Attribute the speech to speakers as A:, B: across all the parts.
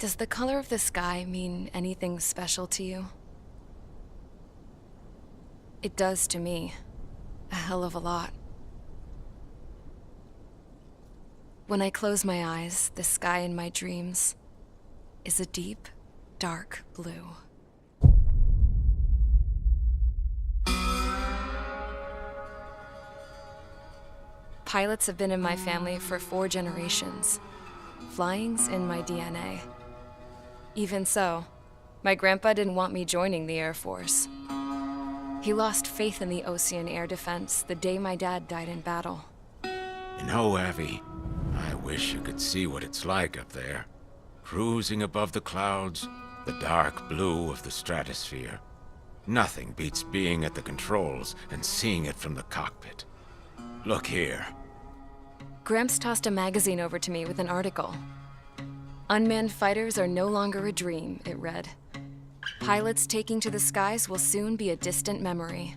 A: Does the color of the sky mean anything special to you? It does to me. A hell of a lot. When I close my eyes, the sky in my dreams is a deep, dark blue. Pilots have been in my family for 4 generations. Flying's in my DNA. Even so, my grandpa didn't want me joining the Air Force. He lost faith in the Ocean Air Defense the day my dad died in battle.
B: You know, Abby, I wish you could see what it's like up there. Cruising above the clouds, the dark blue of the stratosphere. Nothing beats being at the controls and seeing it from the cockpit. Look here.
A: Gramps tossed a magazine over to me with an article. Unmanned fighters are no longer a dream, it read. Pilots taking to the skies will soon be a distant memory.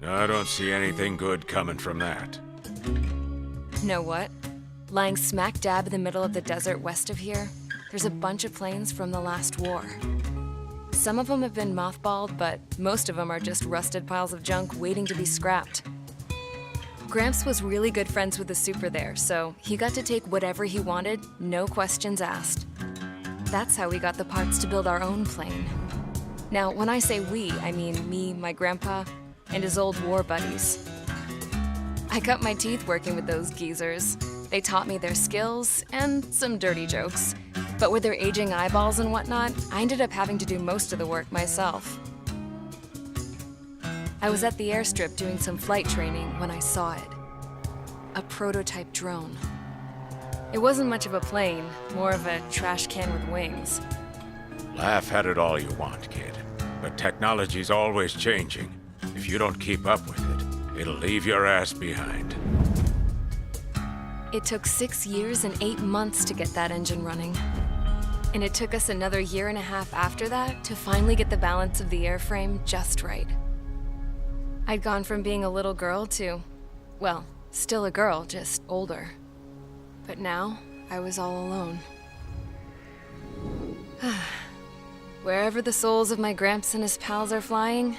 B: I don't see anything good coming from that.
A: Know what? Lying smack dab in the middle of the desert west of here, there's a bunch of planes from the last war. Some of them have been mothballed, but most of them are just rusted piles of junk waiting to be scrapped. Gramps was really good friends with the super there, so he got to take whatever he wanted, no questions asked. That's how we got the parts to build our own plane. Now, when I say we, I mean me, my grandpa, and his old war buddies. I cut my teeth working with those geezers. They taught me their skills and some dirty jokes. But with their aging eyeballs and whatnot, I ended up having to do most of the work myself. I was at the airstrip doing some flight training when I saw it. A prototype drone. It wasn't much of a plane, more of a trash can with wings.
B: Laugh at it all you want, kid. But technology's always changing. If you don't keep up with it, it'll leave your ass behind.
A: It took 6 years and 8 months to get that engine running. And it took us another 1.5 years after that to finally get the balance of the airframe just right. I'd gone from being a little girl to, well, still a girl, just older. But now, I was all alone. Wherever the souls of my Gramps and his pals are flying,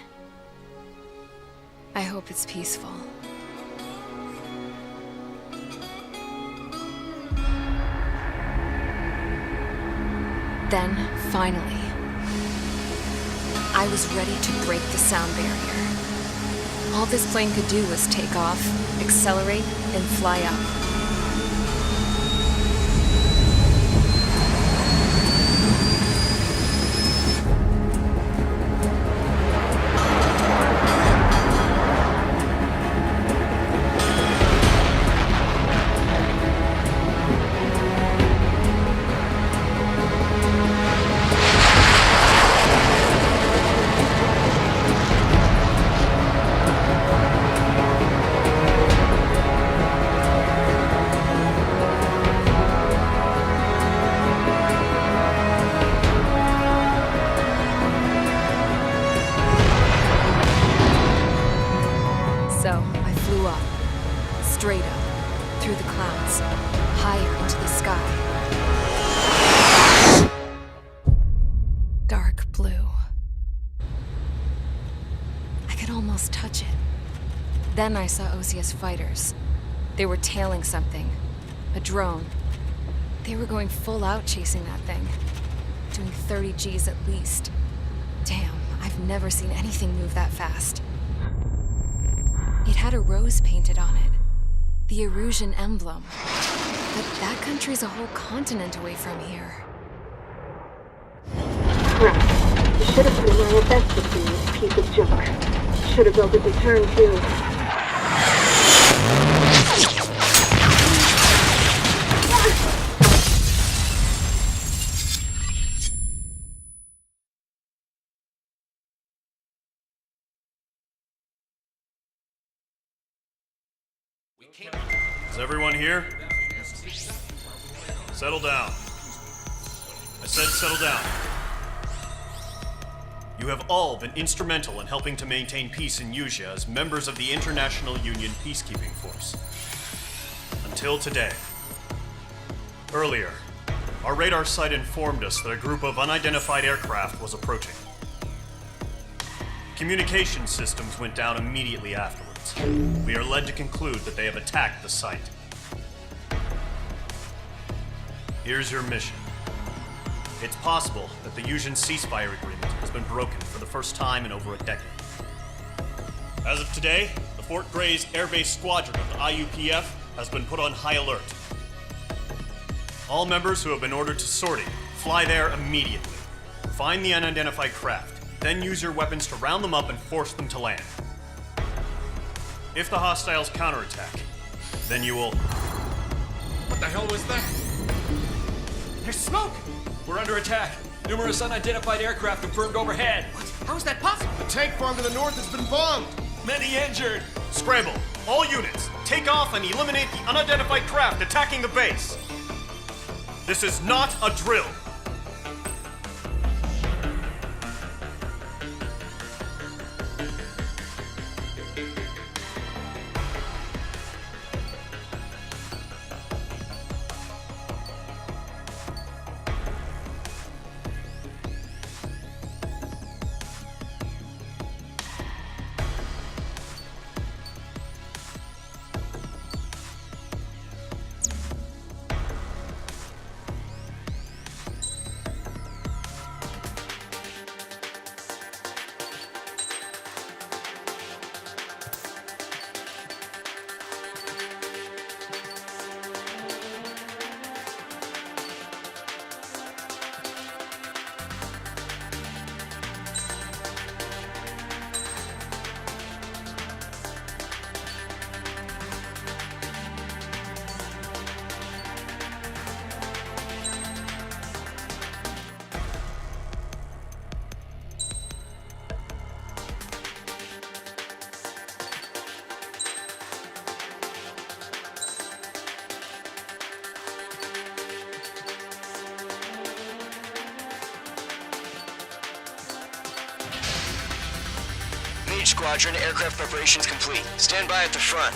A: I hope it's peaceful. Then, finally, I was ready to break the sound barrier. All this plane could do was take off, accelerate, and fly up. So I flew up, straight up, through the clouds, higher into the sky. Dark blue. I could almost touch it. Then I saw OCS fighters. They were tailing something, a drone. They were going full out chasing that thing, doing 30 Gs at least. Damn, I've never seen anything move that fast. It had a rose painted on it, the Erusian emblem. But that country's a whole continent away from here.
C: Right. You should have put away a best with this piece of junk. Should have built a return too.
D: Is everyone here? Settle down. I said settle down. You have all been instrumental in helping to maintain peace in Usea as members of the International Union Peacekeeping Force. Until today. Earlier, Our radar site informed us that a group of unidentified aircraft was approaching. Communication systems went down immediately afterwards. We are led to conclude that they have attacked the site. Here's your mission. It's possible that the Yuuzhan ceasefire agreement has been broken for the first time in over a decade. As of today, the Fort Gray's Air Base Squadron of the IUPF has been put on high alert. All members who have been ordered to sortie, fly there immediately. Find the unidentified craft, then use your weapons to round them up and force them to land. If the hostiles counterattack, then you will...
E: What the hell was that? There's smoke! We're under attack. Numerous unidentified aircraft confirmed overhead. What? How is that possible?
F: The tank farm to the north has been bombed!
E: Many injured.
D: Scramble! All units, take off and eliminate the unidentified craft attacking the base! This is not a drill!
G: Squadron, aircraft preparations complete. Stand by at the front.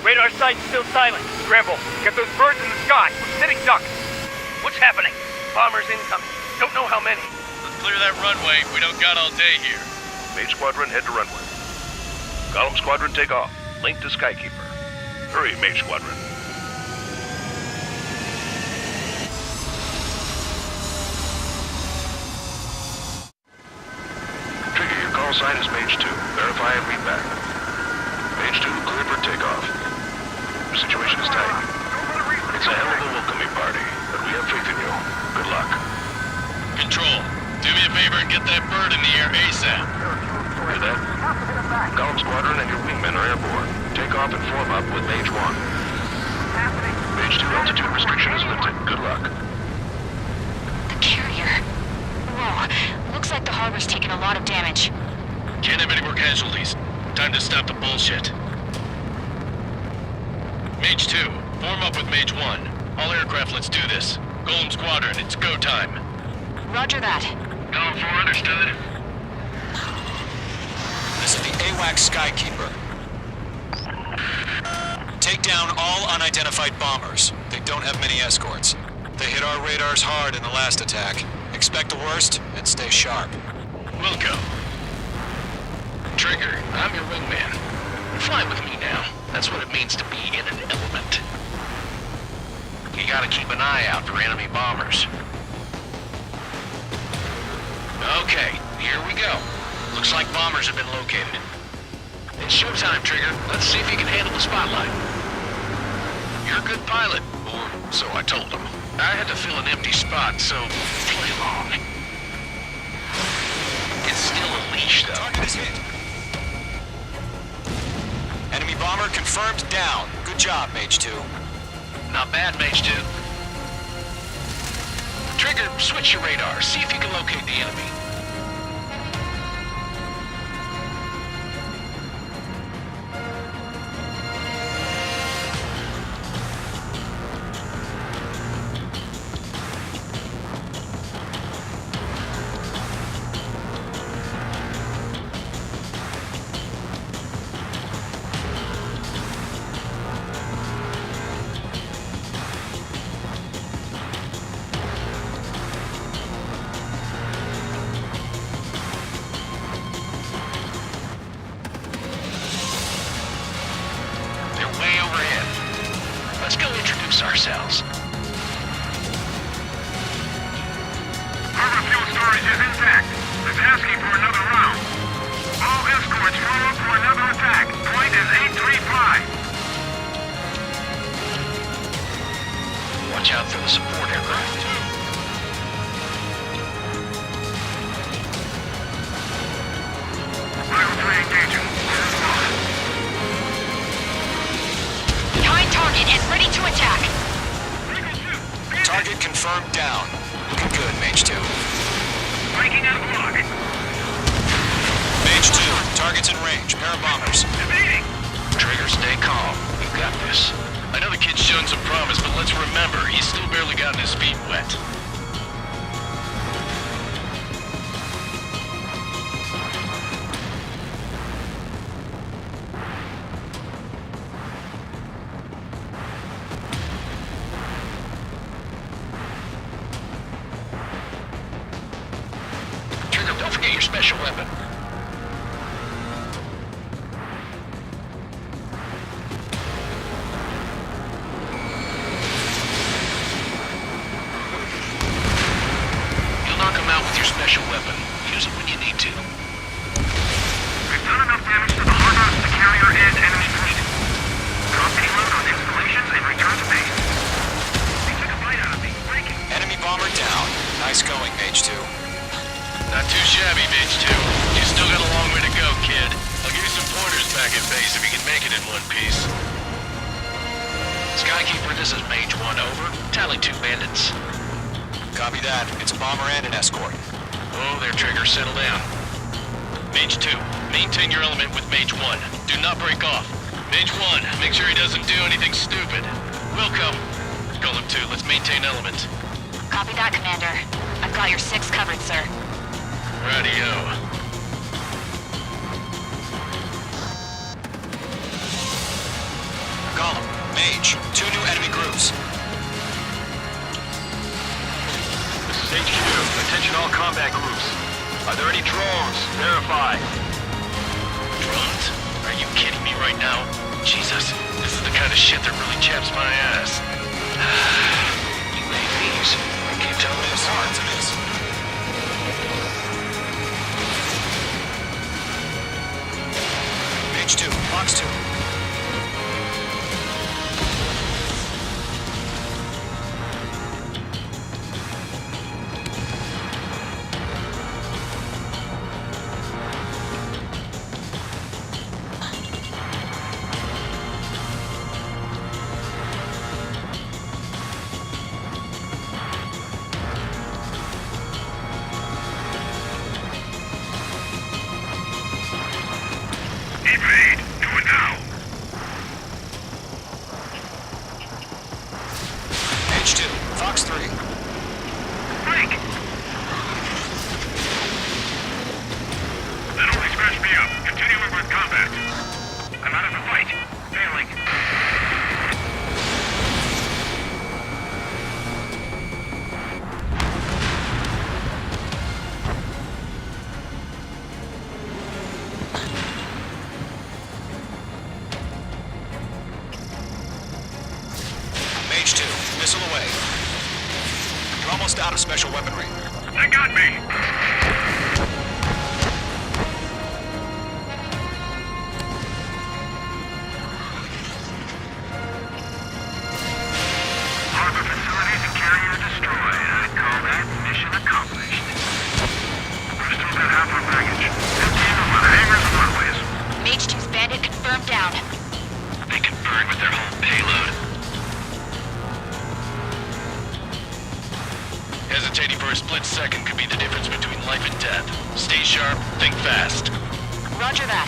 H: Radar site's still silent. Scramble. Get those birds in the sky. We're sitting ducks. What's happening? Bombers incoming. Don't know how many.
I: Let's clear that runway. We don't got all day here.
J: Mage Squadron, head to runway. Column Squadron, take off. Link to Skykeeper. Hurry, Mage Squadron. Trigger, your call sign is Mage 2. Verify and read back. Mage 2, cleared for takeoff. The situation is tight. It's a hell of a welcoming party, but we have faith in you. Good luck.
I: Control, do me a favor and get that bird in the air ASAP.
J: Hear that? Column Squadron and your wingmen are airborne. Take off and form up with Mage 1. Mage 2 altitude restriction is lifted. Good luck.
K: The carrier. Whoa. Looks like the harbor's taken a lot of damage.
I: Can't have any more casualties. Time to stop the bullshit. Mage 2, form up with Mage 1. All aircraft, let's do this. Golem Squadron, it's go time.
K: Roger that.
I: Column 4, understood.
G: This is the AWAC Skykeeper. Take down all unidentified bombers. They don't have many escorts. They hit our radars hard in the last attack. Expect the worst and stay sharp.
I: We'll go. Trigger, I'm your wingman. Fly with me now. That's what it means to be in an element. You gotta keep an eye out for enemy bombers. Okay, here we go. Looks like bombers have been located. It's showtime, Trigger. Let's see if you can handle the spotlight. You're a good pilot, or so I told him. I had to fill an empty spot, so play along. It's still a leash, though.
G: Target is hit. Enemy bomber confirmed down. Good job, Mage 2.
I: Not bad, Mage 2. Trigger, switch your radar. See if you can locate the enemy. way overhead. Let's go introduce ourselves.
J: Harbor fuel storage is intact. It's asking for another round. All escorts roll up for another attack. Point is 835.
I: Watch out for the support aircraft.
J: Rival 3 engaging.
K: Behind target and ready to attack.
G: Target confirmed down. Looking good, Mage 2.
J: Breaking out of lock.
G: Mage 2, target's in range. Pair of bombers.
J: Evading.
I: Trigger, stay calm. You got this. I know the kid's shown some promise, but let's remember, he's still barely gotten his feet wet. Trigger, don't forget your special weapon. You'll knock him out with your special weapon. Use it when you need to.
J: We've done enough damage to the harbor, the carrier, and enemy fleet. Drop payload on installations and return to base. They took a bite out of me. Breaking.
G: Enemy bomber down. Nice going, Mage 2.
I: Not too shabby, Mage 2. You still got a long way to go, kid. I'll give you some pointers back at base if you can make it in one piece. Skykeeper, this is Mage 1, over. Tally 2 bandits.
G: Copy that. It's a bomber and an escort.
I: Oh, there, Trigger, settle down. Mage 2, maintain your element with Mage 1. Do not break off. Mage 1, make sure he doesn't do anything stupid. Wilco, Golem 2, let's maintain element.
K: Copy that, Commander. I've got your 6 covered, sir.
I: Radio.
G: Golem, Mage, 2 new enemy groups.
J: This is HQ. Attention all combat groups. Are there any drones? Verify.
I: Drones? Are you kidding me right now? Jesus, this is the kind of shit that really chaps my ass.
G: UAVs. I can't tell what it's hard to miss. Mage 2, Fox 2.
J: Evade. Do it now.
G: Mage 2, Fox 3.
J: Break. That only scratched me up. Continuing with combat. I'm out of the fight. Failing.
G: Mage 2, missile away. You're almost out of special weaponry.
J: They got me. Harbor facilities and carrier destroyed. I'd call that mission accomplished. We've still got half our baggage. 15 of the hangars and runways.
K: Mage 2's bandit confirmed down.
I: They can burn with their whole payload. Hesitating for a split second could be the difference between life and death. Stay sharp, think fast.
K: Roger that.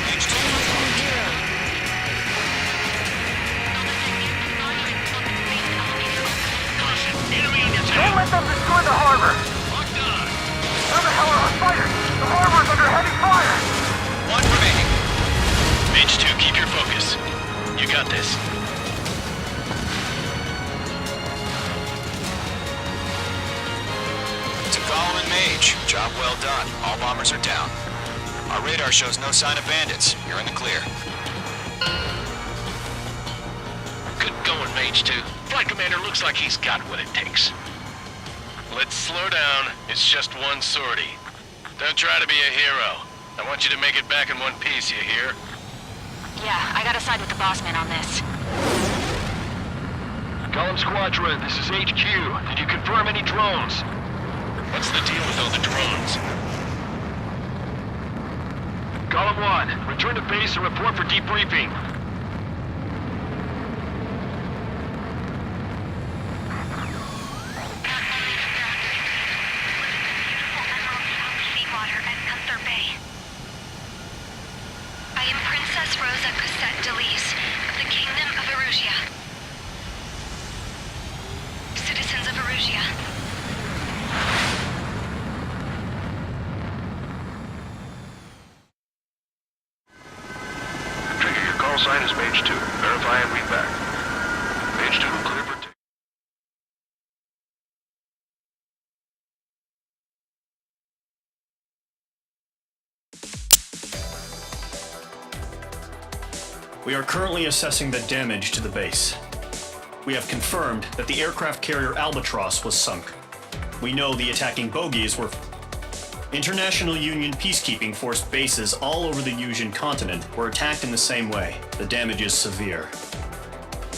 G: Mage 2,
H: Don't let them destroy the harbor! Where the hell are our fighters? The harbor's under heavy fire!
G: one remaining.
I: Mage 2, keep your focus. You got this.
G: To Gollum and Mage, job well done. All bombers are down. Our radar shows no sign of bandits. You're in the clear.
I: Good going, Mage 2. Flight Commander looks like he's got what it takes. Let's slow down. It's just one sortie. Don't try to be a hero. I want you to make it back in one piece, you hear?
K: Yeah, I gotta side with the boss man on this.
J: Column Squadron, this is HQ. Did you confirm any drones?
I: What's the deal with all the drones?
J: Column 1, return to base and report for debriefing. Trigger, your call sign is Mage 2. Verify and read back. Mage 2, clear for take.
D: We are currently assessing the damage to the base. We have confirmed that the aircraft carrier Albatross was sunk. We know the attacking bogies were... International Union peacekeeping force bases all over the Yusian continent were attacked in the same way. The damage is severe.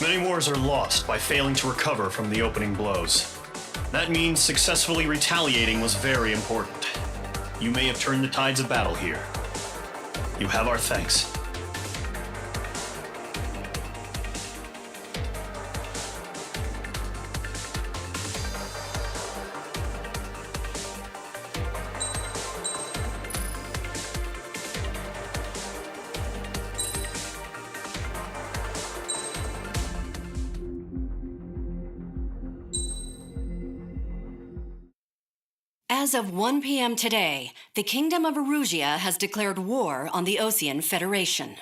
D: Many wars are lost by failing to recover from the opening blows. That means successfully retaliating was very important. You may have turned the tides of battle here. You have our thanks.
L: As of 1 p.m. today, the Kingdom of Erusia has declared war on the Osean Federation.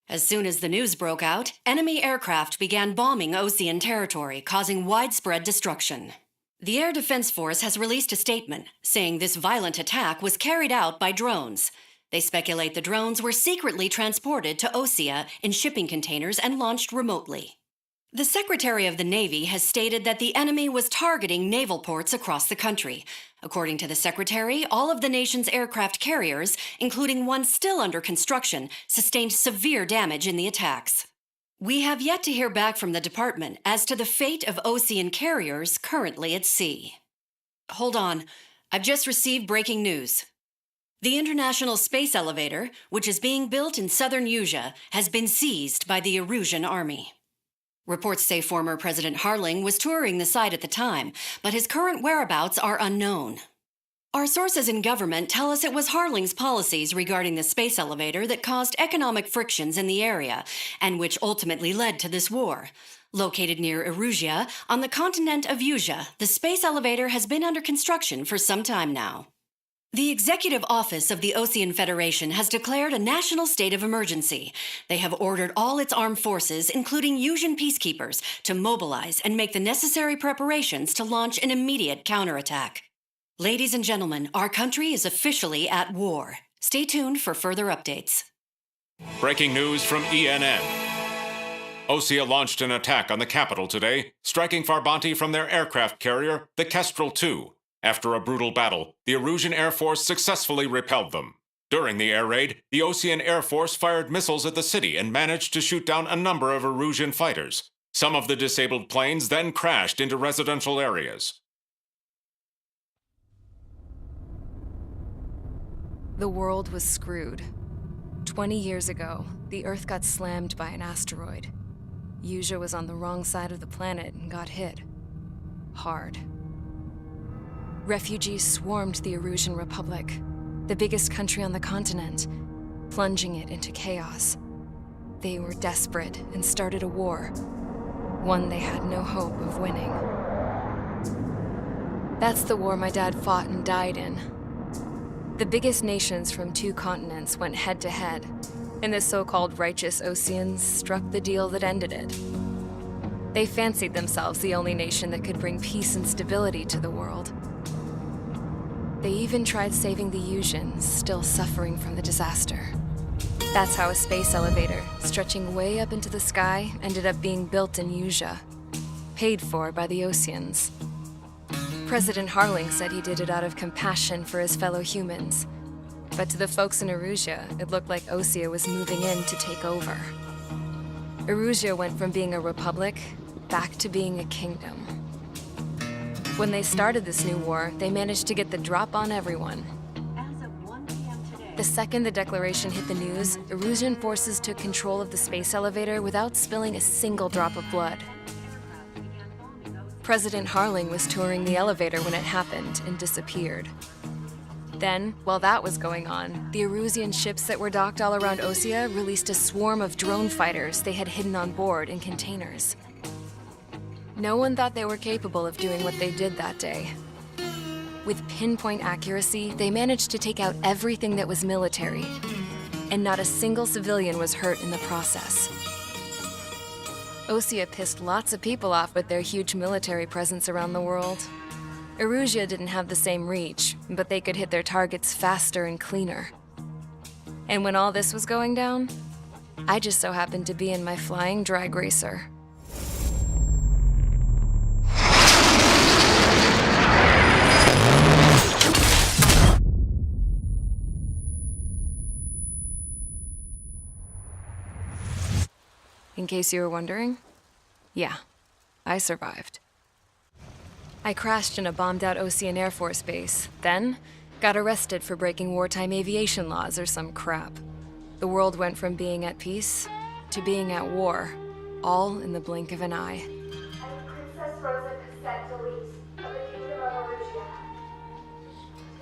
L: As soon as the news broke out, enemy aircraft began bombing Osean territory, causing widespread destruction. The Air Defense Force has released a statement saying this violent attack was carried out by drones. They speculate the drones were secretly transported to Osea in shipping containers and launched remotely. The Secretary of the Navy has stated that the enemy was targeting naval ports across the country. According to the Secretary, all of the nation's aircraft carriers, including one still under construction, sustained severe damage in the attacks. We have yet to hear back from the department as to the fate of Osean carriers currently at sea. Hold on, I've just received breaking news. The International Space Elevator, which is being built in southern Yusia, has been seized by the Erusian Army. Reports say former President Harling was touring the site at the time, but his current whereabouts are unknown. Our sources in government tell us it was Harling's policies regarding the space elevator that caused economic frictions in the area, and which ultimately led to this war. Located near Erusia, on the continent of Yusia, the space elevator has been under construction for some time now. The Executive Office of the Osean Federation has declared a national state of emergency. They have ordered all its armed forces, including Yusian peacekeepers, to mobilize and make the necessary preparations to launch an immediate counterattack. Ladies and gentlemen, our country is officially at war. Stay tuned for further updates.
B: Breaking news from ENN. Osea launched an attack on the capital today, striking Farbanti from their aircraft carrier, the Kestrel II. After a brutal battle, the Erusian Air Force successfully repelled them. During the air raid, the Osean Air Force fired missiles at the city and managed to shoot down a number of Erusian fighters. Some of the disabled planes then crashed into residential areas.
A: The world was screwed. 20 years ago, the Earth got slammed by an asteroid. Yusia was on the wrong side of the planet and got hit. Hard. Refugees swarmed the Erusian Republic, the biggest country on the continent, plunging it into chaos. They were desperate and started a war, one they had no hope of winning. That's the war my dad fought and died in. The biggest nations from 2 continents went head-to-head, and the so-called righteous Oseans struck the deal that ended it. They fancied themselves the only nation that could bring peace and stability to the world. They even tried saving the Usians, still suffering from the disaster. That's how a space elevator, stretching way up into the sky, ended up being built in Usia, paid for by the Oseans. President Harling said he did it out of compassion for his fellow humans. But to the folks in Erusia, it looked like Osea was moving in to take over. Erusia went from being a republic back to being a kingdom. When they started this new war, they managed to get the drop on everyone. The second the declaration hit the news, Erusian forces took control of the space elevator without spilling a single drop of blood. President Harling was touring the elevator when it happened and disappeared. Then, while that was going on, the Erusian ships that were docked all around Osea released a swarm of drone fighters they had hidden on board in containers. No one thought they were capable of doing what they did that day. With pinpoint accuracy, they managed to take out everything that was military, and not a single civilian was hurt in the process. Osea pissed lots of people off with their huge military presence around the world. Erusia didn't have the same reach, but they could hit their targets faster and cleaner. And when all this was going down, I just so happened to be in my flying drag racer. In case you were wondering, yeah, I survived. I crashed in a bombed-out Osean Air Force base, then got arrested for breaking wartime aviation laws or some crap. The world went from being at peace to being at war, all in the blink of an eye.
M: I'm Princess Rosa Cassette Delise of the Kingdom of Erusia.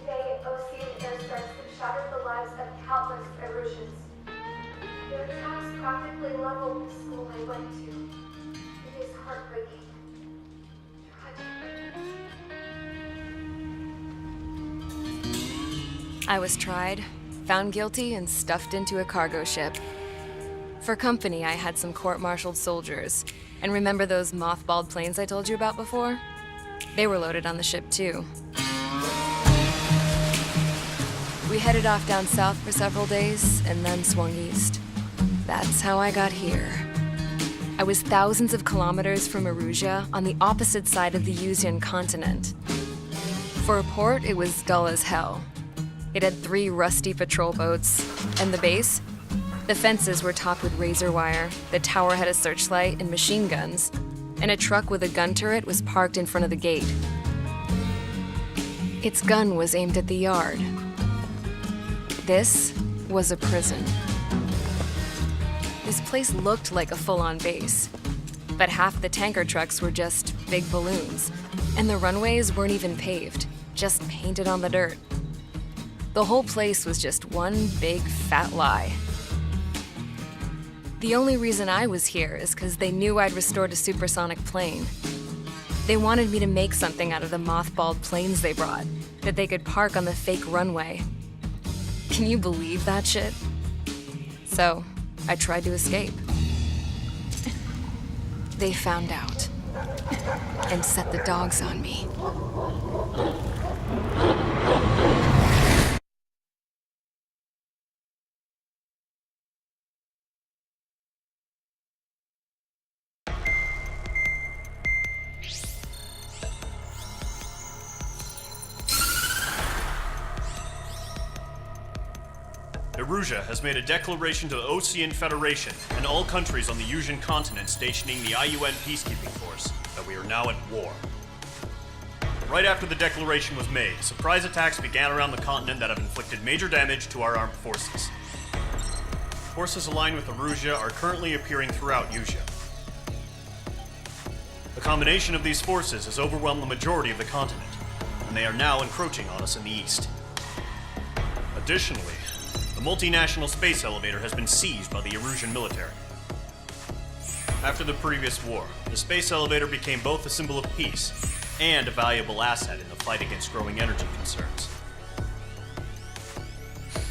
M: Today, Osean airstrikes have shattered the lives of countless Erusians. Their attacks practically leveled the school I went to. It is heartbreaking.
A: I was tried, found guilty, and stuffed into a cargo ship. For company, I had some court-martialed soldiers. And remember those mothballed planes I told you about before? They were loaded on the ship, too. We headed off down south for several days, and then swung east. That's how I got here. I was thousands of kilometers from Erusia, on the opposite side of the Usian continent. For a port, it was dull as hell. It had 3 rusty patrol boats, and the base? The fences were topped with razor wire, the tower had a searchlight and machine guns, and a truck with a gun turret was parked in front of the gate. Its gun was aimed at the yard. This was a prison. This place looked like a full-on base, but half the tanker trucks were just big balloons, and the runways weren't even paved, just painted on the dirt. The whole place was just one big fat lie. The only reason I was here is because they knew I'd restored a supersonic plane. They wanted me to make something out of the mothballed planes they brought, that they could park on the fake runway. Can you believe that shit? So, I tried to escape. They found out, and set the dogs on me.
D: Erusia has made a declaration to the Osean Federation and all countries on the Usian continent stationing the IUN peacekeeping force that we are now at war. Right after the declaration was made, surprise attacks began around the continent that have inflicted major damage to our armed forces. Forces aligned with Erusia are currently appearing throughout Usia. The combination of these forces has overwhelmed the majority of the continent, and they are now encroaching on us in the east. Additionally, the multinational space elevator has been seized by the Erusian military. After the previous war, the space elevator became both a symbol of peace and a valuable asset in the fight against growing energy concerns.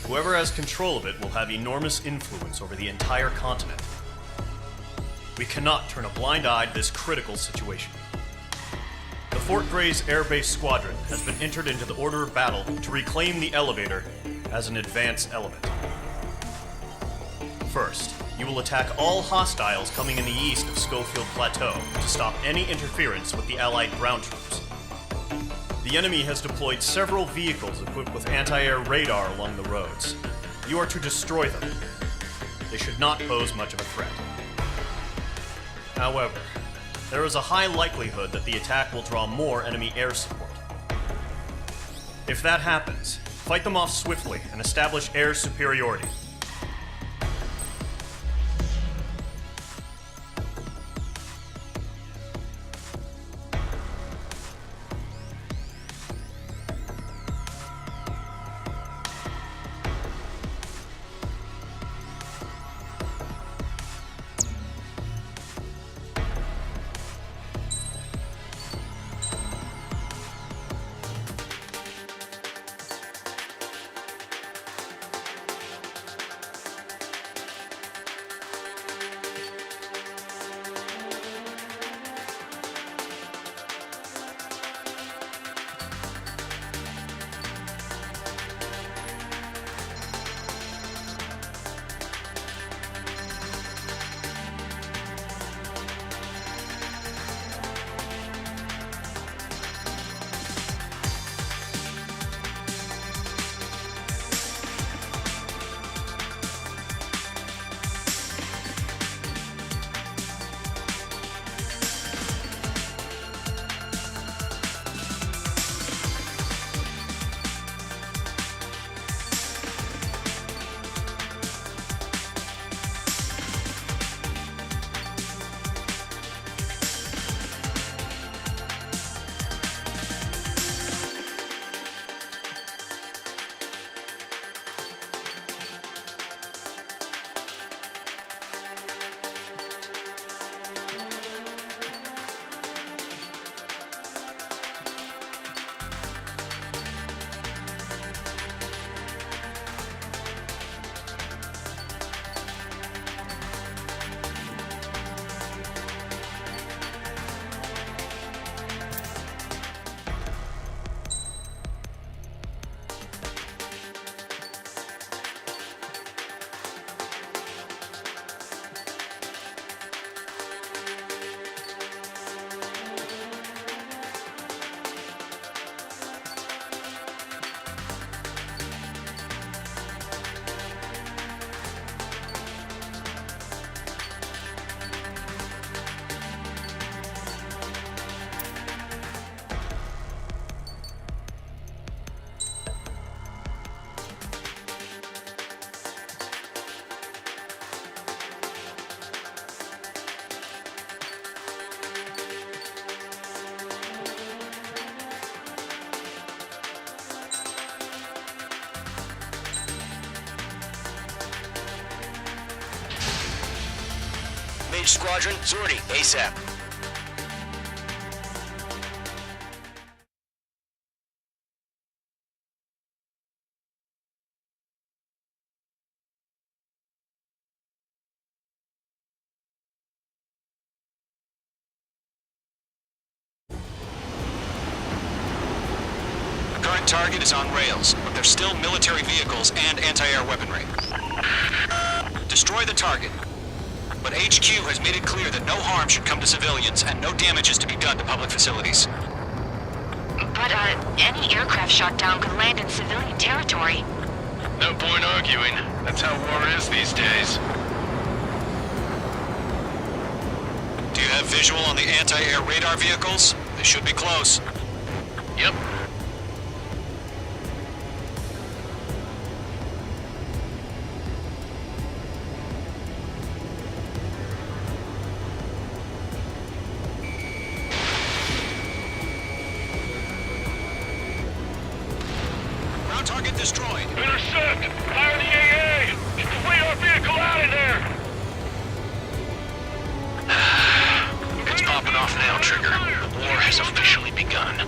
D: Whoever has control of it will have enormous influence over the entire continent. We cannot turn a blind eye to this critical situation. The Fort Gray's Air Base Squadron has been entered into the order of battle to reclaim the elevator as an advance element. First, you will attack all hostiles coming in the east of Schofield Plateau to stop any interference with the Allied ground troops. The enemy has deployed several vehicles equipped with anti-air radar along the roads. You are to destroy them. They should not pose much of a threat. However, there is a high likelihood that the attack will draw more enemy air support. If that happens, fight them off swiftly and establish air superiority.
I: Mage Squadron, sortie, ASAP.
G: The current target is on rails, but there's still military vehicles and anti-air weaponry. Destroy the target. But HQ has made it clear that no harm should come to civilians and no damage is to be done to public facilities.
K: But, any aircraft shot down could land in civilian territory.
J: No point arguing. That's how war is these days.
G: Do you have visual on the anti-air radar vehicles? They should be close.
J: Yep.
G: Target destroyed.
J: Intercept! Fire the AA! Get the radar vehicle out of there! It's popping off now, Trigger. The war has officially begun.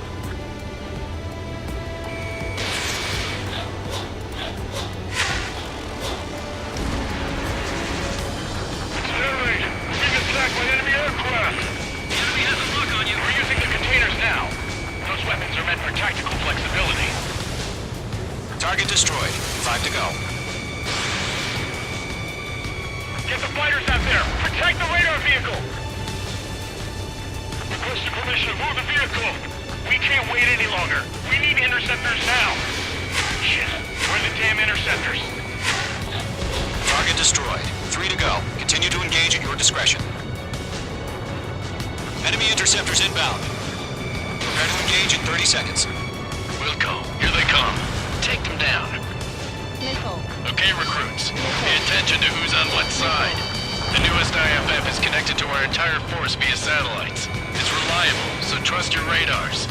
J: Air raid! We're being attacked by enemy aircraft! The enemy has a lock on you. We're using the containers now.
I: tactical flexibility.
G: Target destroyed. 5 to go.
I: Get the fighters out there! Protect the radar vehicle! Requesting permission to move the vehicle! We can't wait any longer. We need interceptors now! Shit, where are the damn interceptors?
G: Target destroyed. 3 to go. Continue to engage at your discretion. Enemy interceptors inbound. Prepare to engage in 30 seconds.
I: We'll go. Here they come. Take them down.
A: Missile.
I: Okay, recruits. Pay attention to who's on what side. The newest IFF is connected to our entire force via satellites. It's reliable, so trust your radars.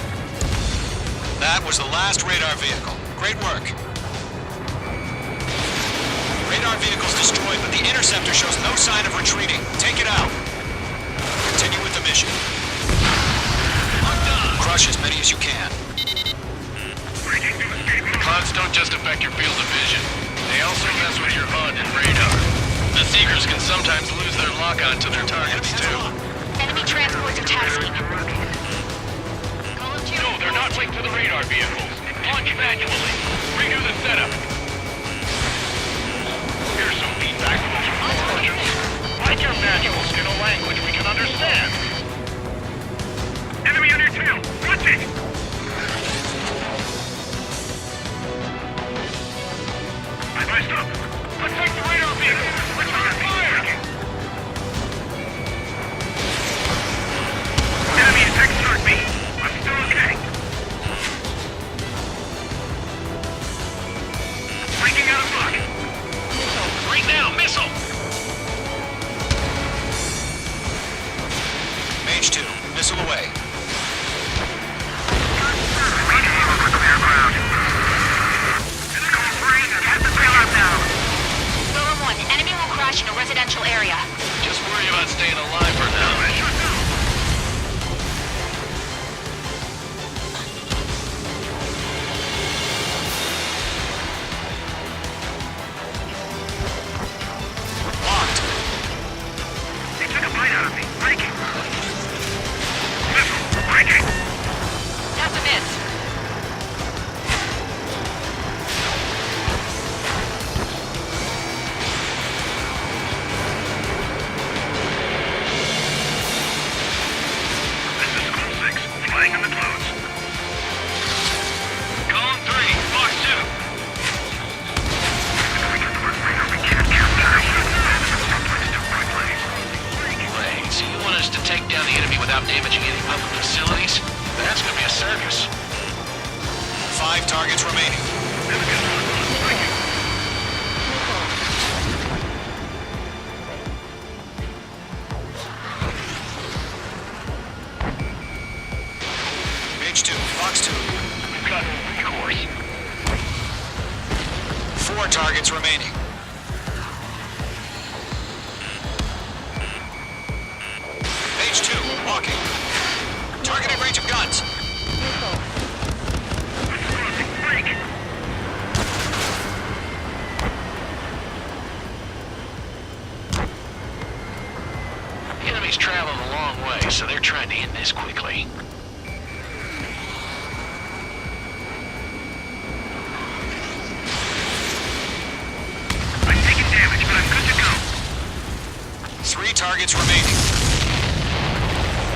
G: That was the last radar vehicle. Great work. Radar vehicle's destroyed, but the interceptor shows no sign of retreating. Take it out. Continue with the mission. Crush as many as you can.
I: Clouds don't just affect your field of vision. They also mess with your HUD and radar. The Seekers can sometimes lose their lock-on to their targets, too.
K: Enemy transports are tasking.
I: No, they're not linked to the radar vehicles. Launch manually. Redo the setup. Here's some feedback from the Pergins. Write your manuals in a language we can understand. Enemy on your tail! Watch it! I messed up! Protect the radar vehicle! Return fire! Enemy attack start me! I'm still okay. Breaking out of luck! Missile! Right now! Missile!
G: Mage 2, missile away.
K: Rover 1, enemy will crash in a residential area.
I: Just worry about staying alive for now.
G: Locked.
I: They took a bite out of me. Breaking. Missile. Breaking.
K: That's a miss.
I: This is School 6, flying in the clouds. Column 3, Fox 2. We can't count that. Wait, so you want us to take down the enemy without damaging any public facilities? That's gonna be a circus.
G: 5 targets remaining. Mage 2, Fox 2.
I: We've got recourse.
G: 4 targets remaining. Mage 2, walking. Targeting range of guns.
I: The enemy's traveling a long way, so they're trying to end this quickly. I'm taking damage, but I'm good to go.
G: 3 targets remaining.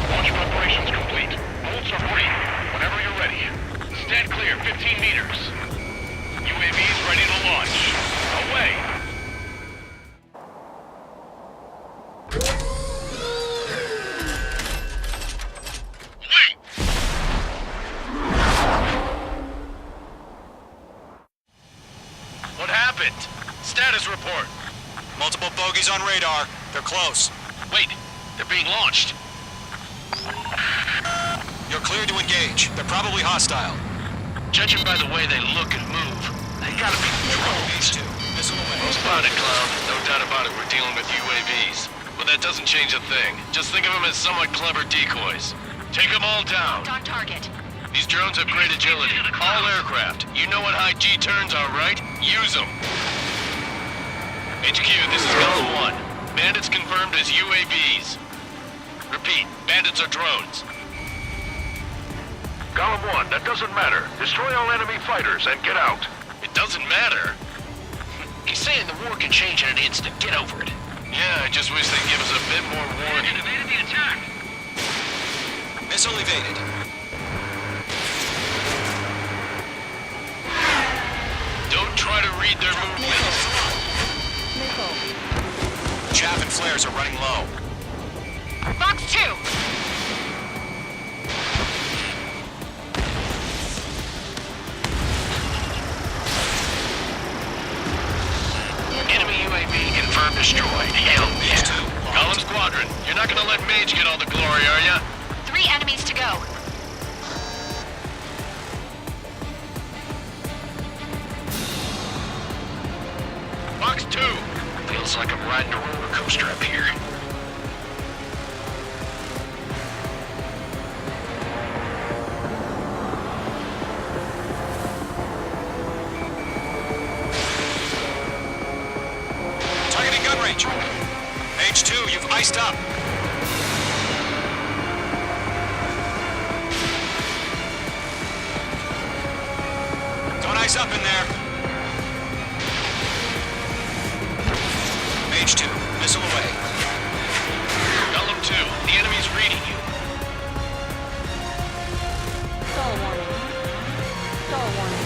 I: Launch preparations complete. Bolts are free. Whenever you're ready. Stand clear, 15 meters. UAVs ready to launch. Away! Wait! What happened? Status report.
G: Multiple bogeys on radar. They're close.
I: Wait, they're being launched.
G: You're cleared to engage. They're probably hostile.
I: Judging by the way they look and move, they gotta be drones.
G: Mage 2, missile away.
I: Spotted, Cloud. No doubt about it, we're dealing with UAVs. But that doesn't change a thing. Just think of them as somewhat clever decoys. Take them all down.
K: On target.
I: These drones have great agility. All aircraft. You know what high G turns are, right? Use them. HQ, this is Column 1. Bandits confirmed as UAVs. Repeat, bandits are drones. Column 1,
J: That doesn't matter. Destroy all enemy fighters and get out.
I: It doesn't matter? He's saying the war can change in an instant. Get over it.
J: Yeah, I just wish they'd give us a bit more warning.
I: Evaded the attack.
G: Missile evaded.
I: Don't try to read their movements.
G: Chaff and flares are running low.
K: Fox 2!
I: Enemy UAV confirmed destroyed. Hell yeah. Column Squadron, you're not gonna let Mage get all the glory, are ya?
K: 3 enemies to go.
I: Fox 2! Feels like I'm riding a roller coaster up here.
G: Targeting gun range. H2, you've iced up. Don't ice up in there. H2, missile away.
I: Column 2, the enemy's reading you.
C: Stall warning. Stall warning.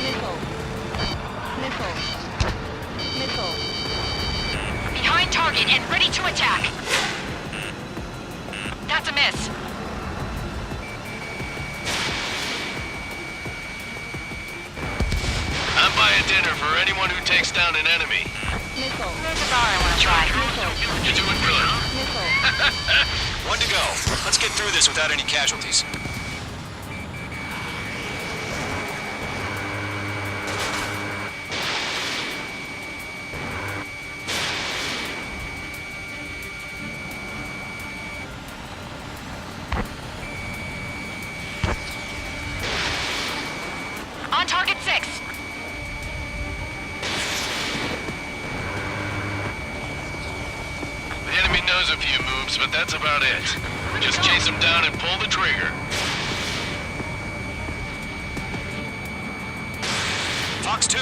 C: Missile. Missile. Missile.
K: Behind target and ready to attack. That's a miss.
I: I'm buying dinner for anyone who takes down an enemy.
C: Missile.
K: There's a bar I want to try.
I: You're doing good.
C: Missile.
G: One to go. Let's get through this without any casualties.
K: On target 6.
I: The enemy knows a few moves, but that's about it. Just chase them down and pull the trigger.
G: Fox 2.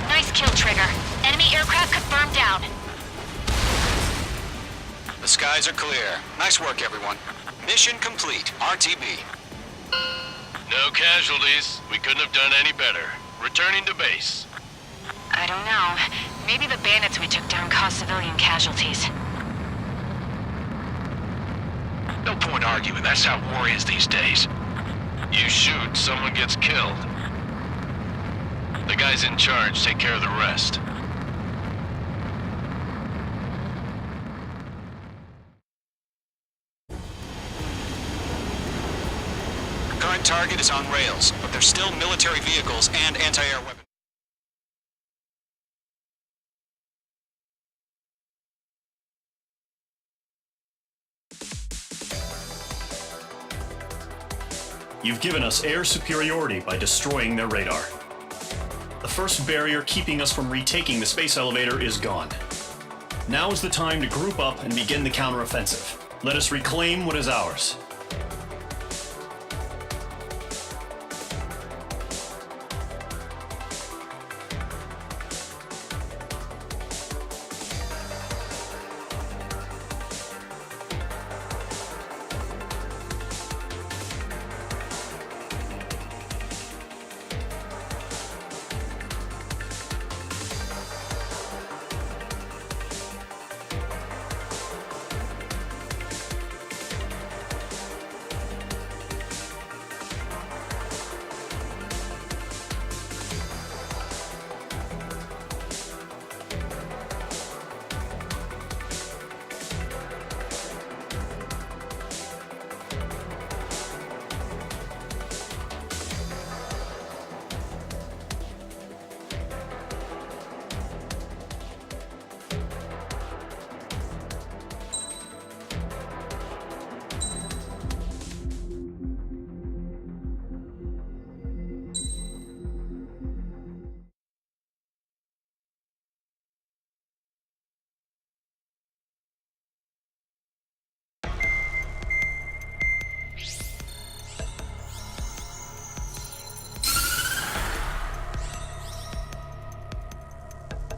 K: Nice kill, Trigger. Enemy aircraft confirmed down.
G: The skies are clear. Nice work, everyone. Mission complete. RTB.
I: No casualties. We couldn't have done any better. Returning to base.
K: I don't know. Maybe the bandits we took down caused civilian casualties.
I: No point arguing. That's how war is these days. You shoot, someone gets killed. The guys in charge take care of the rest.
G: Current target is on rails, but there's still military vehicles and anti-air weapons.
D: You've given us air superiority by destroying their radar. The first barrier keeping us from retaking the space elevator is gone. Now is the time to group up and begin the counteroffensive. Let us reclaim what is ours.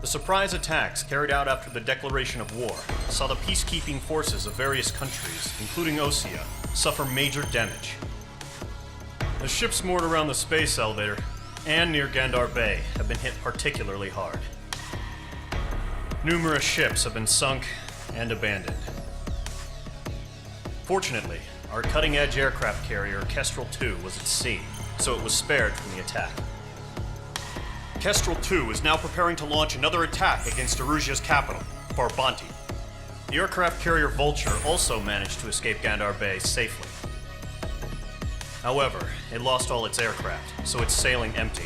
D: The surprise attacks carried out after the declaration of war saw the peacekeeping forces of various countries, including Osea, suffer major damage. The ships moored around the space elevator and near Gandar Bay have been hit particularly hard. Numerous ships have been sunk and abandoned. Fortunately, our cutting-edge aircraft carrier Kestrel II was at sea, so it was spared from the attack. Kestrel II is now preparing to launch another attack against Erusia's capital, Farbanti. The aircraft carrier Vulture also managed to escape Gandar Bay safely. However, it lost all its aircraft, so it's sailing empty.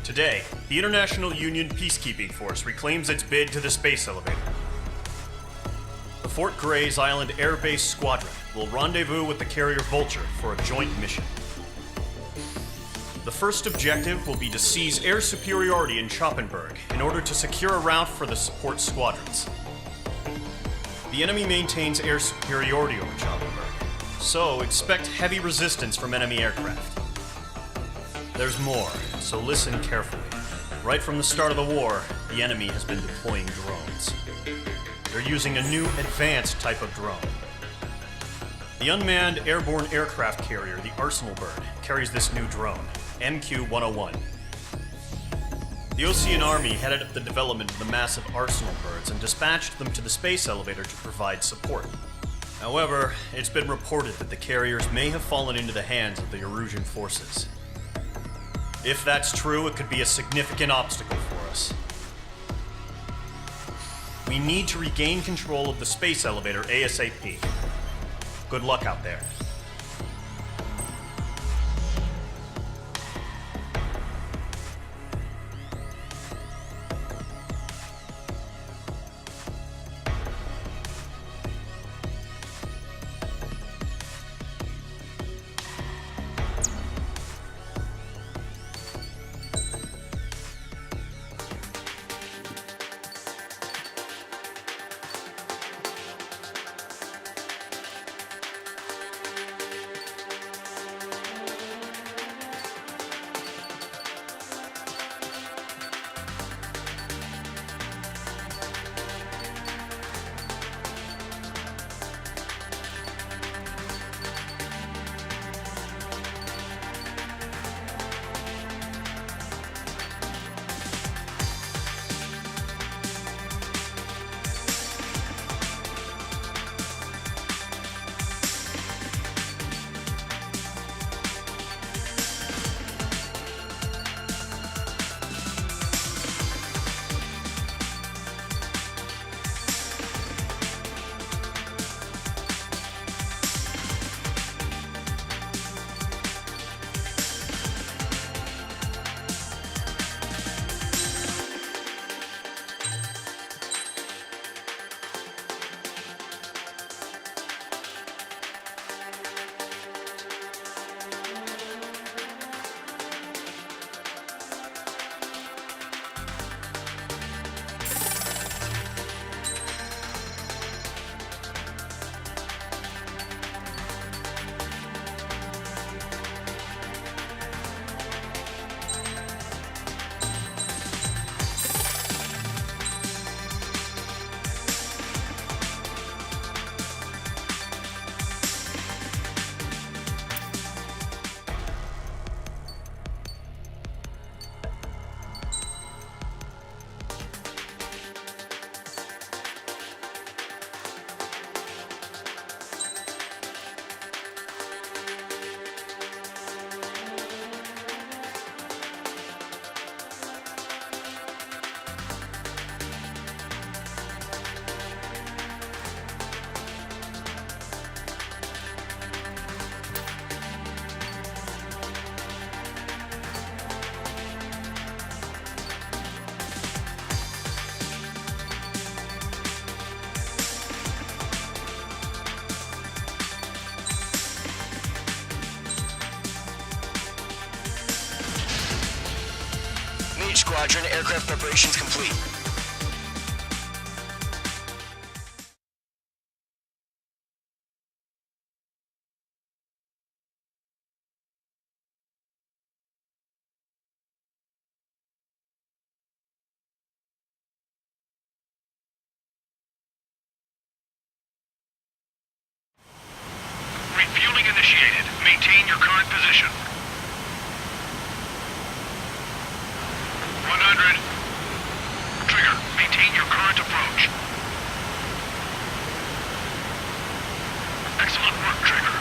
D: Today, the International Union Peacekeeping Force reclaims its bid to the space elevator. The Fort Grays Island Air Base Squadron will rendezvous with the carrier Vulture for a joint mission. The first objective will be to seize air superiority in Schoppenberg in order to secure a route for the support squadrons. The enemy maintains air superiority over Schoppenberg, so expect heavy resistance from enemy aircraft. There's more, so listen carefully. Right from the start of the war, the enemy has been deploying drones. They're using a new advanced type of drone. The unmanned airborne aircraft carrier, the Arsenal Bird, carries this new drone, MQ-101. The Ocean Army headed up the development of the massive Arsenal Birds and dispatched them to the space elevator to provide support. However, it's been reported that the carriers may have fallen into the hands of the Erusian forces. If that's true, it could be a significant obstacle for us. We need to regain control of the space elevator ASAP. Good luck out there.
G: Squadron, aircraft preparations complete.
J: Maintain your current position. 100. Trigger, maintain your current approach. Excellent work, Trigger.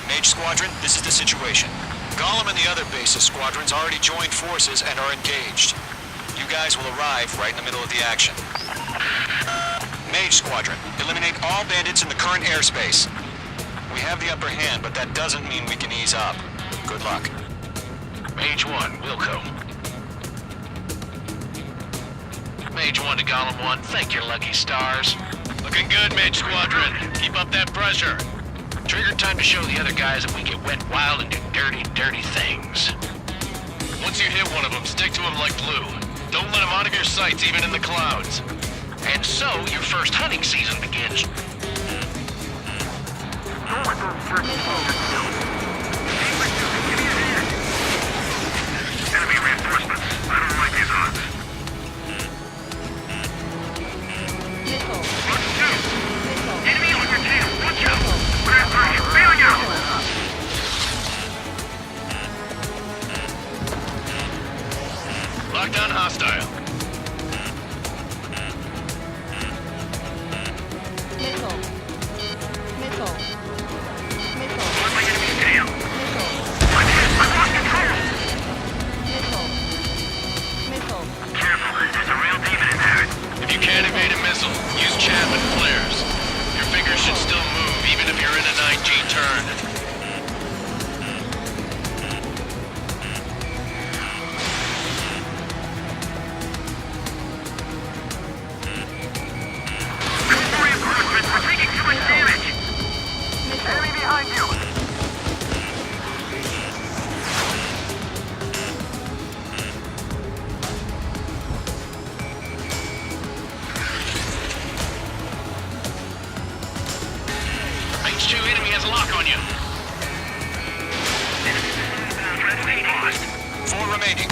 G: Mage Squadron, this is the situation. Gollum and the other bases squadrons already joined forces and are engaged. You guys will arrive right in the middle of the action. Mage Squadron, eliminate all bandits in the current airspace. We have the upper hand, but that doesn't mean we can ease up. Good luck.
I: Mage 1, Wilco. Mage 1 to Gollum 1, thank your lucky stars. Looking good, Mage Squadron. Keep up that pressure. Trigger, time to show the other guys that we get wet wild and do dirty, dirty things. Once you hit one of them, stick to him like glue. Don't let him out of your sights, even in the clouds. And so, your first hunting season begins.
J: Enemy reinforcements. I don't like these odds. Watch 2. Enemy on your tail. Watch out. We're after you. Bailing out.
I: Lockdown hostile.
J: On my enemy's tail. Watch it. I lost control. Careful. There's a real demon in there.
I: If you can't evade a missile, use Chapman flares. Your fingers should still move, even if you're in a 9G turn.
J: Reinforcements. We're taking too much damage. Enemy behind you.
I: Mage 2 enemy has a lock on you.
J: Lost.
G: 4 remaining.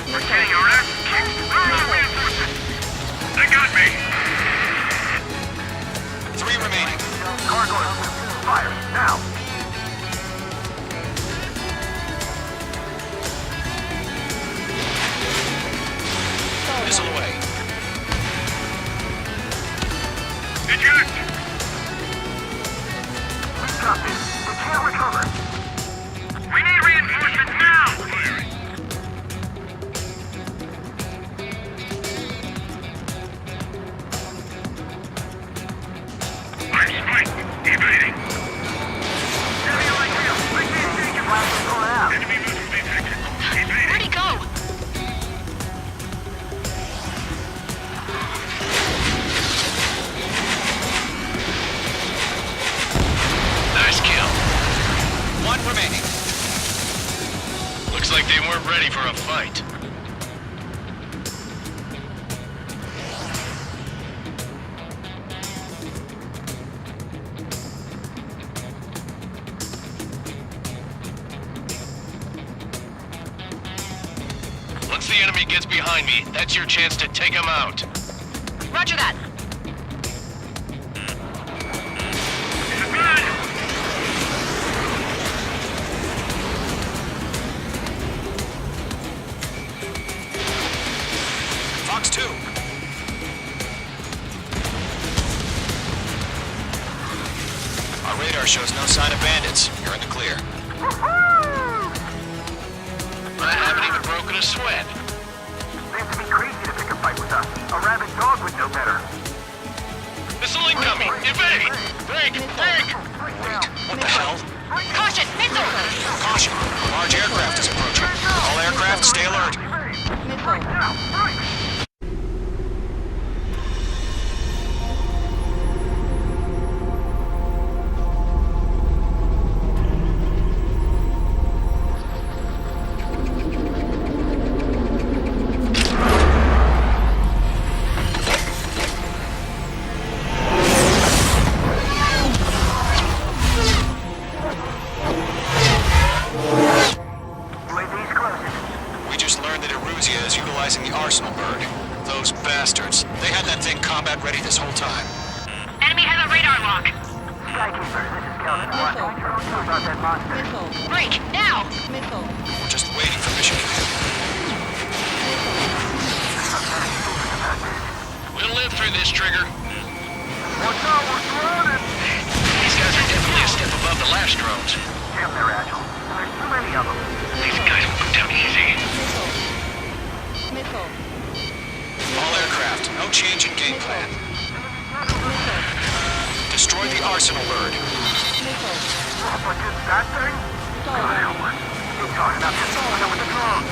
J: We're getting our ass kicked. Where are the reinforcements? They got me.
G: 3 remaining.
J: Gargoyle. Fire. Now.
G: Missile away.
J: Eject. We got this. We can't recover. We need reinforcements now. Firing. Line strike. Evading. Enemy on my tail. I can't take it. Enemy missile detected. Evading.
K: Where'd he go?
I: Nice kill.
G: 1 remaining.
I: Looks like they weren't ready for a fight. Once the enemy gets behind me, that's your chance to take him out.
K: Roger that.
G: Fox 2. Our radar shows no sign of bandits. You're in the clear.
I: I haven't even broken a sweat.
J: They have to be crazy to pick a fight with us. A rabid dog would know better.
I: Missile incoming! Evade! Break! Break!
G: Wait, what the hell?
K: Caution! Missile!
G: Caution! A large aircraft is approaching. All aircraft, stay alert. neutralizing the Arsenal bird. Those bastards. They had that thing combat ready this whole time.
K: Enemy has a radar lock.
H: Skykeeper, this is Calvin. What about that monster?
K: Break, now!
G: We're just waiting for mission command.
I: We'll live through this, Trigger.
H: Watch out, we're surrounded!
I: These guys are definitely a step above the last drones.
H: Damn, they're agile. There's too many of them.
I: These guys will go down easy.
G: All aircraft, no change in game plan. Destroy the Arsenal bird.
H: But just that thing? God help us. You're talking about this one with the drones.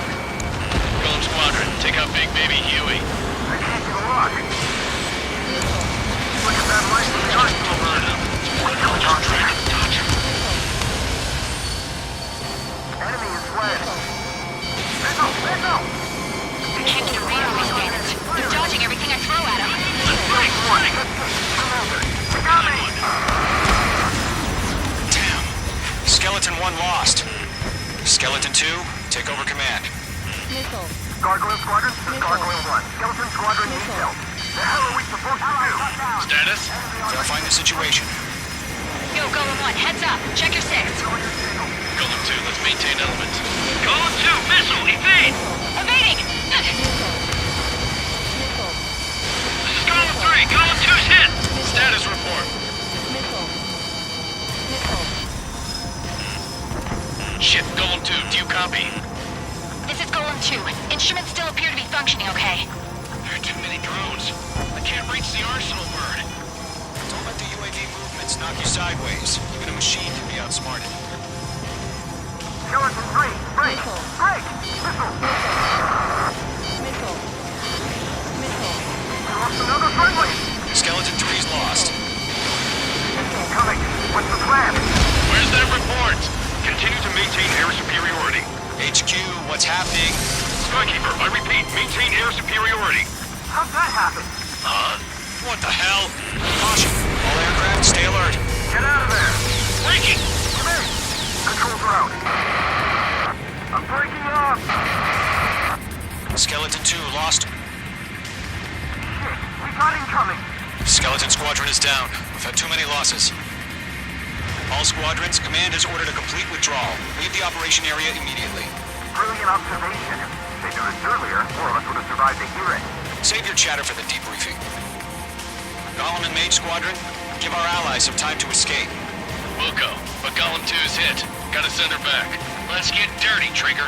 I: Golem Squadron, take out Big Baby Huey.
H: I can't get a lock. Look at that light from the Arsenal bird. Enemy is fled. Missile!
K: I can't get a read on these bandits. They're dodging everything I throw at them.
H: Break one! Come over. We got me!
G: Damn. Skeleton 1 lost. Skeleton 2, take over command.
H: Gargoyle Squadron, this is Gargoyle 1. Skeleton Squadron needs help. The hell are we supposed to do?
I: Status?
G: Verifying the situation.
K: Yo, Golem 1, heads up. Check your 6.
I: Golem 2, let's maintain elements.
H: Golem 2, missile, evade!
K: Evading!
H: This is Golem 3, Golem 2's hit!
I: Status report. Shit, Golem 2, do you copy?
K: This is Golem 2. Instruments still appear to be functioning okay.
I: There are too many drones. I can't reach the Arsenal bird.
G: Don't let the UAV movements knock you sideways. Even a machine can be outsmarted.
H: Skeleton 3, break! Break! Missile! We lost another friendly!
G: Skeleton 3's lost.
H: Coming! What's the plan?
I: Where's that report? Continue to maintain air superiority.
G: HQ, what's happening?
I: Skykeeper, I repeat, maintain air superiority.
H: How'd that happen?
I: Huh?
G: What the hell? Caution. All aircraft, stay alert.
H: Get out of there!
I: Breaking!
H: Come in! Controls are out. I'm breaking off!
G: Skeleton 2 lost.
H: Shit, we got incoming!
G: Skeleton Squadron is down. We've had too many losses. All squadrons, command has ordered a complete withdrawal. Leave the operation area immediately.
H: Brilliant observation. If they'd done this earlier, more of us would have survived to hear it.
G: Save your chatter for the debriefing. Golem and Mage Squadron, give our allies some time to escape.
I: We'll go, but Golem 2's hit. Gotta send her back. Let's get dirty, Trigger.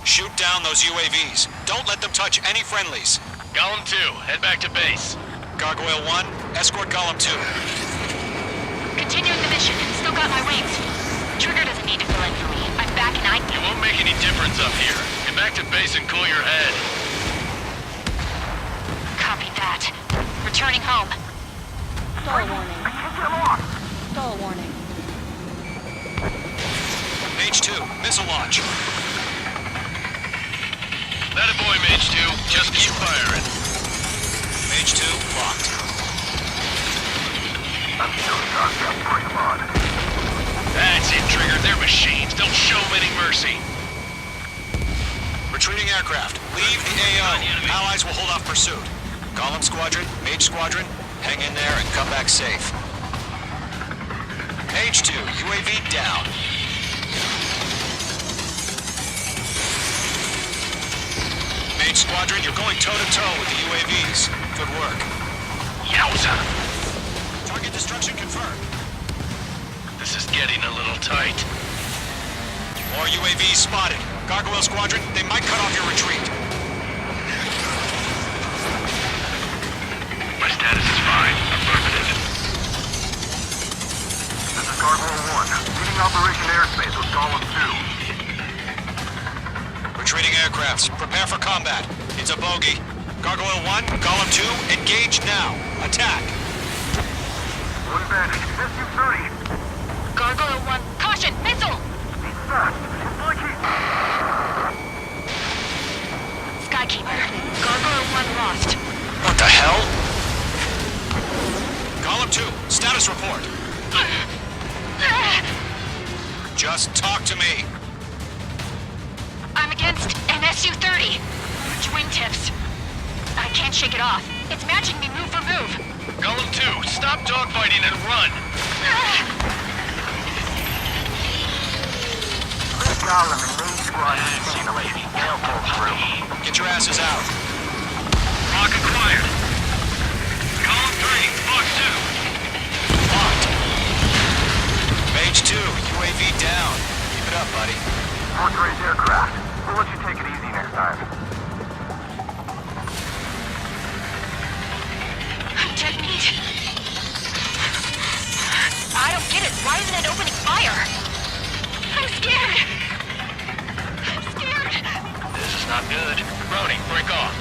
G: Shoot down those UAVs. Don't let them touch any friendlies.
I: Golem 2, head back to base.
G: Gargoyle 1, escort Golem 2.
K: Continuing the mission. Still got my wings. Trigger doesn't need to fill in for me. I'm back and
I: It won't make any difference up here. Get back to base and cool your head.
K: Copy that. Returning home.
C: Stall warning.
H: I can't get lost!
C: Stall warning.
G: Mage 2, missile launch.
I: That a boy, Mage 2. Just keep firing.
G: Mage 2, locked.
H: I'm so sorry, bring them on.
I: That's it, Trigger. They're machines. Don't show them any mercy.
G: Retreating aircraft, leave the AO. Allies will hold off pursuit. Golem Squadron, Mage Squadron, hang in there and come back safe. Mage 2, UAV down. Mage Squadron, you're going toe-to-toe with the UAVs. Good work.
I: Yowza!
G: Target destruction confirmed.
I: This is getting a little tight.
G: More UAVs spotted. Gargoyle Squadron, they might cut off your retreat.
I: My status is fine. Affirmative.
H: This is Gargoyle 1. Leading Operation Airspace with Golem 2.
G: Retreating aircrafts, prepare for combat. It's a bogey. Gargoyle 1, Golem 2, engage now. Attack.
H: One bandit. SU-30.
K: Gargoyle 1. Caution! Missile!
H: He's fast. Blinky.
K: Skykeeper. Gargoyle 1 lost.
G: What the hell? Golem 2, status report. Just talk to me.
K: I'm wingtips. I can't shake it off. It's matching me move for move.
I: Golem 2, stop dogfighting and run!
J: Golem and main squad seen a lady. They'll pull through.
G: Get your asses out.
I: Lock acquired. Column 3, Fox 2.
G: Locked. Mage 2, UAV down. Keep it up, buddy.
J: Fort Gray's aircraft. We'll let you take it easy next time.
K: Dead meat. I don't get it. Why isn't it opening fire? I'm scared. I'm scared.
I: This is not good. Brony, break off.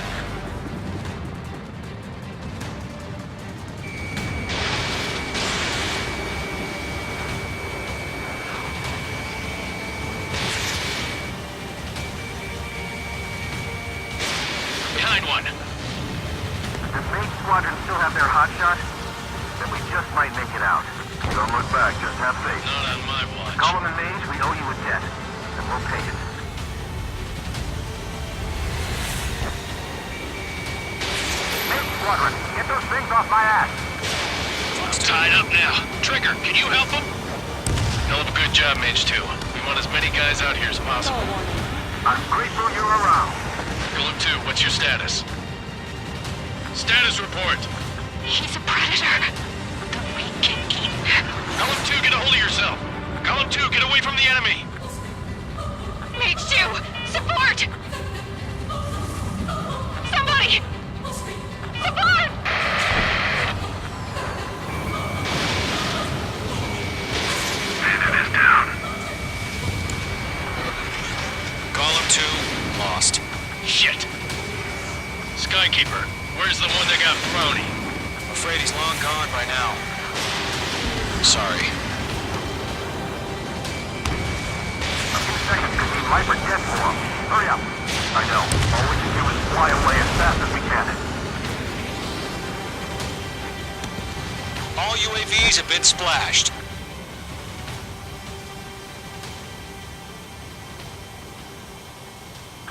I: Behind one.
J: Does main squadron still have their hotshot? Then we just might make it out. Don't look back, just have faith.
I: Not on my watch.
J: Column and Mage, we owe you a debt. And we'll pay it. Main squadron, get those things off my ass!
I: Tied up now. Trigger, can you help him? Hell of a good job, Mage 2. We want as many guys out here as possible.
J: I'm grateful you're around.
I: Golem 2, what's your status? Status report.
K: He's a predator. The weak get eaten.
I: Column 2, get a hold of yourself. Column 2, get away from the enemy.
K: Mage 2, support! Somebody! Support!
J: Bandit is down.
G: Column 2, lost.
I: Shit. Skykeeper, where's the one that got Brony?
G: I'm afraid he's long gone by now. Sorry.
J: A few seconds could be life or death for him. Hurry up. I know. All we can do is fly away as fast as we can.
G: All UAVs have been splashed.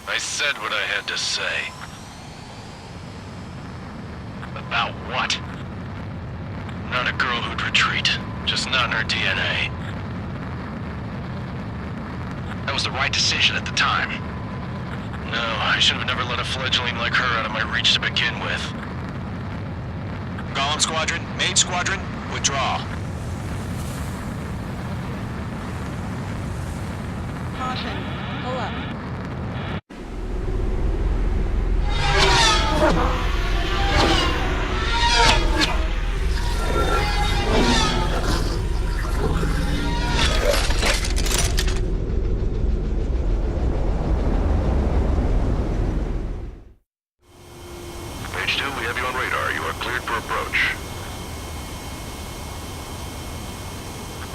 I: I said what I had to say. About what? Not a girl who'd retreat. Just not in her DNA. That was the right decision at the time. No, I should have never let a fledgling like her out of my reach to begin with.
G: Golem Squadron, Mage Squadron, withdraw.
N: Caution. Pull up.
J: Mage 2, we have you on radar. You are cleared for approach.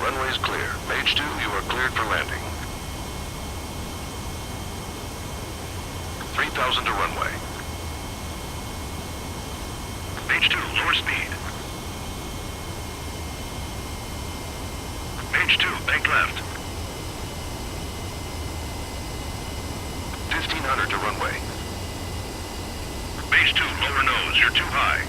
J: Runway's clear. Mage 2, you are cleared for landing. 3,000 to runway. Mage 2, lower speed. Mage 2, bank left. 1,500 to runway. Mage 2, lower nose, you're too high.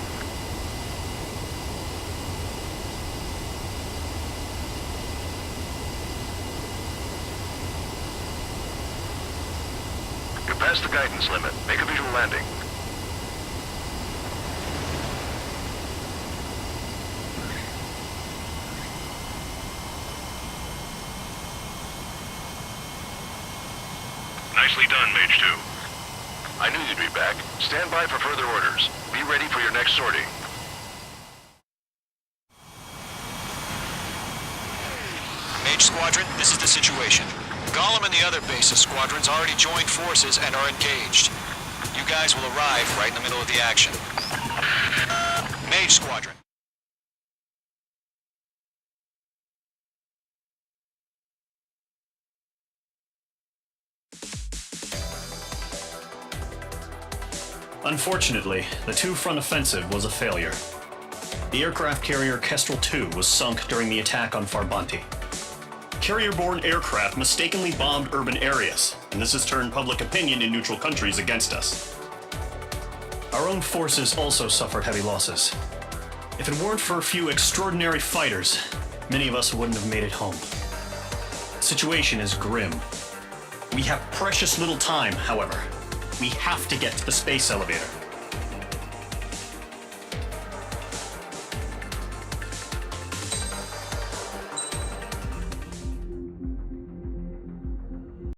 J: You're past the guidance limit. Make a visual landing. Nicely done, Mage 2. I knew you'd be back. Stand by for further orders. Be ready for your next sortie.
G: Mage Squadron, this is the situation. Golem and the other bases squadrons already joined forces and are engaged. You guys will arrive right in the middle of the action. Mage Squadron.
D: Unfortunately, the two-front offensive was a failure. The aircraft carrier Kestrel II was sunk during the attack on Farbanti. Carrier-borne aircraft mistakenly bombed urban areas, and this has turned public opinion in neutral countries against us. Our own forces also suffered heavy losses. If it weren't for a few extraordinary fighters, many of us wouldn't have made it home. The situation is grim. We have precious little time, however. We have to get to the space elevator.